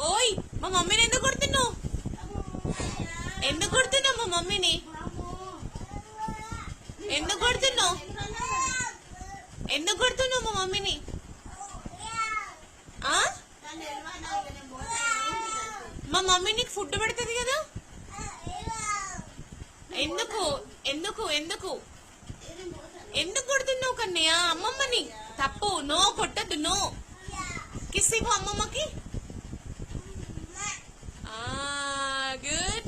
ఓయ్ మా మమ్మీని ఎందుకు కొడుతున్నావు? ఎందుకు కొడుతున్నావు మా మమ్మీని? ఎందుకు కొడుతున్నావు? ఎందుకు కొడుతున్నావు మా మమ్మీని? మా మమ్మీ నీకు ఫుడ్ పెడుతుంది కదా, ఎందుకు ఎందుకు ఎందుకు ఎందుకు కొడుతున్నావు కన్నయ్య? అమ్మమ్మని తప్పు, నో కొట్టద్దు, నో. కిస్ ఇవ్వు అమ్మమ్మకి. గుడ్.